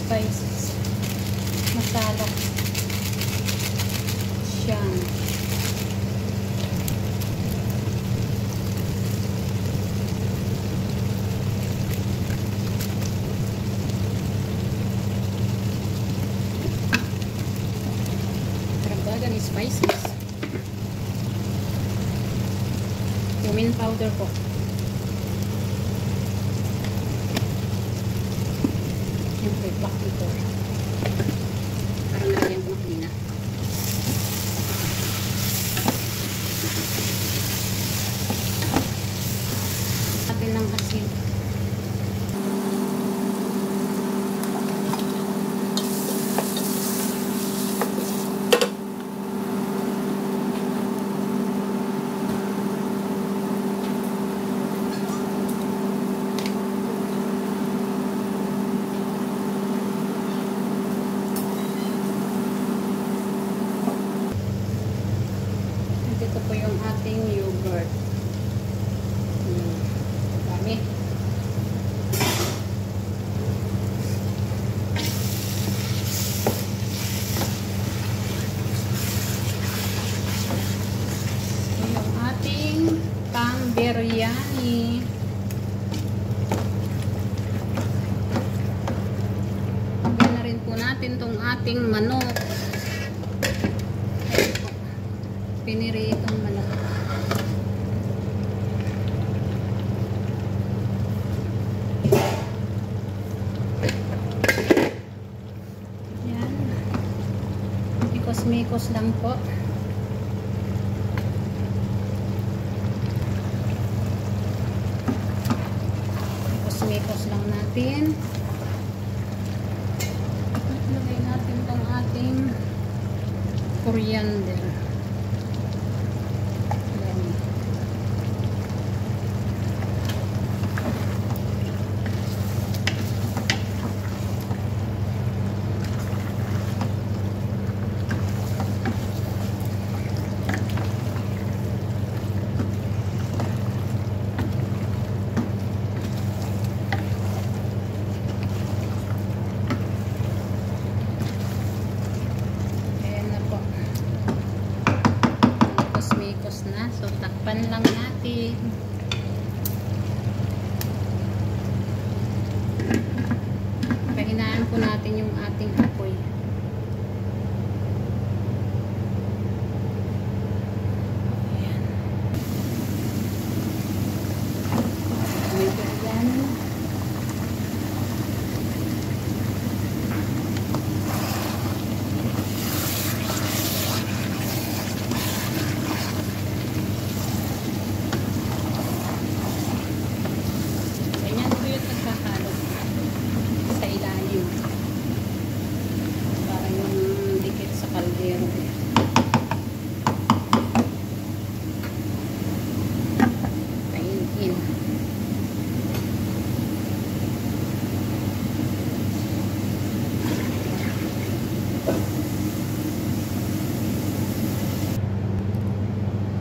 spices. Masala siya. Karagdagan spices. Cumin powder po. Siyempre, black pepper. Parang nalagyan ko na kanina. Atin ng asin. Ito po yung ating yogurt. Dami. Yung ating pang biryani. Lagyan na rin po natin tong ating manok. Piniri itong manok. Yan. Mikos-mikos lang po. Mikos-mikos lang natin. Lagay natin itong ating coriander. Na. So, takpan lang natin. Pahinaan po natin yung ating apoy. Ayan. Medyo yan.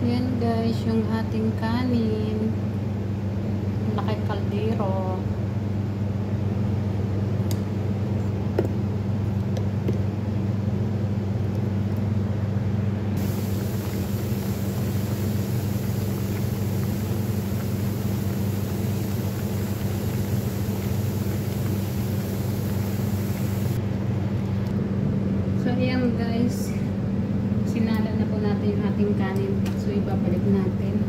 Yan guys, yung ating kanin. Laki kaldero. So yan guys, sinala na po natin yung ating kanin. So ibabalik natin.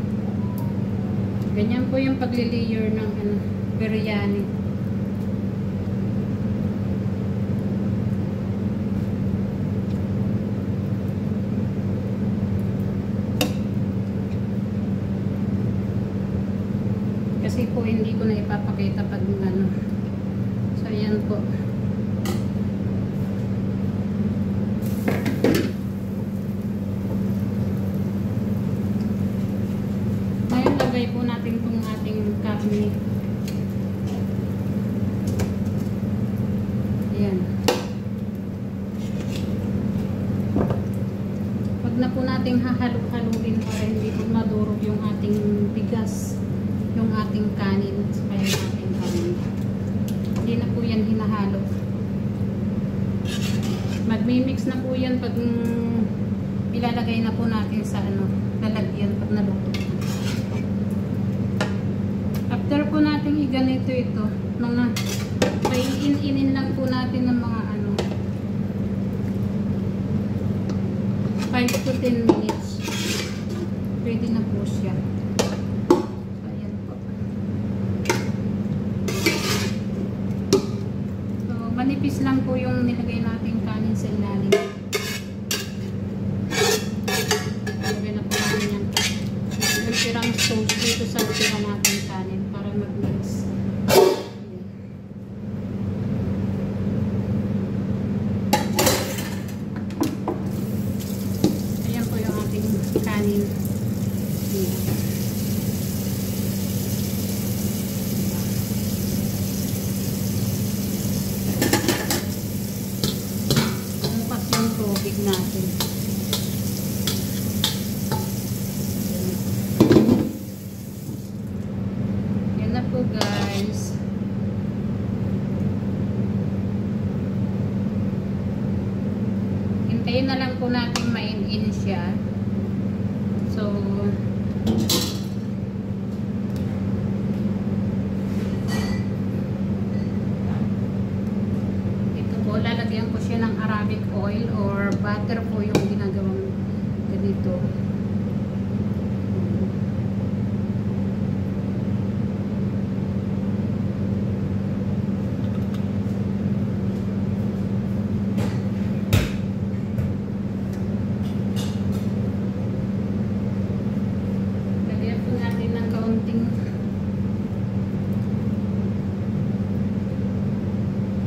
Ganyan po yung pagli-layer ng biryani. Kasi po hindi ko na ipapakita pag ano. So yan po. Lagay po natin itong ating karne. Ayan. Wag na po nating hahalo-haluin para hindi po madurog yung ating bigas, yung ating kanin, kaya yung ating karne. Hindi na po yan hinahalo. Nagmi-mix na po yan pag ilalagay na po natin sa lalagyan pag naluto. After po natin iganito ito, mga in lang po natin ng mga 5 to 10 minutes. Pwede na po siya. So, ayan po. So, manipis lang po yung nilagay natin kanin sa ilalim. Lagay na po natin yan. Yung tirang sauce dito sa tira natin kanin para mag-mix. Kanin. Bukas yung tubig natin. Yan na po guys. Hintayin na lang po natin main-in siya. So, ito po, lalagyan ko siya ng Arabic oil or butter po yung ginagawang ganito.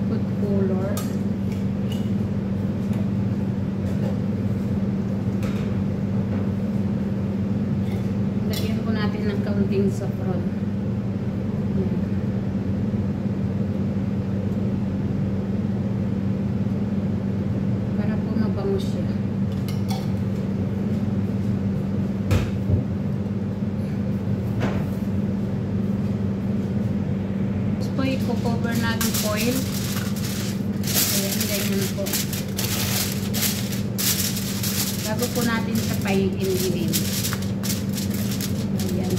Food color. Lagyan po natin ng kaunting saffron. Para po mabango siya. I-cover natin foil. Ayan, ganyan po. Bago po natin sa paigin-gilin. Ayan.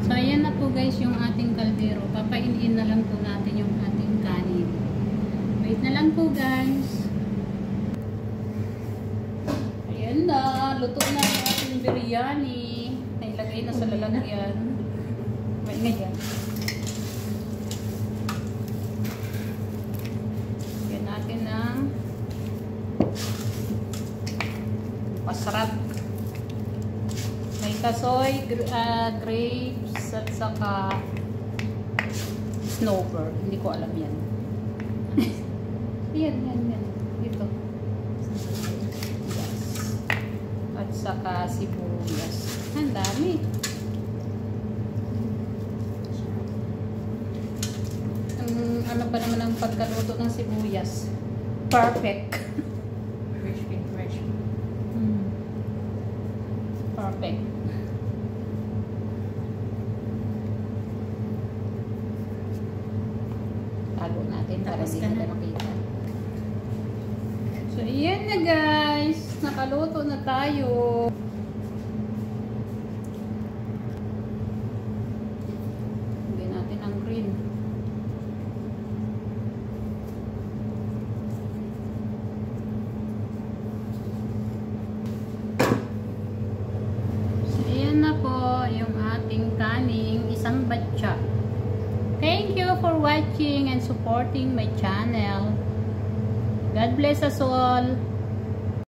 So, ayan na po guys yung ating kaldero. Papainin na lang po natin yung ating kanin. Wait na lang po guys. Ayan na. Luto na yung ating biryani. Nailagay na sa lalagyan. Wait nga dyan. Lagyan natin ng pasarap. May kasoy, grapes, at saka snowbird. Hindi ko alam yan. yan. Dito. Yes. At saka sibuyas. Ang dami. Ano pa naman ang pagkaluto ng sibuyas? Perfect. Fresh. Perfect. Tago natin para hindi nila makita. So, iyan na guys. Nakaluto na tayo. Lagyan natin ang green. Kaning isang batcha. Thank you for watching and supporting my channel. God bless us all.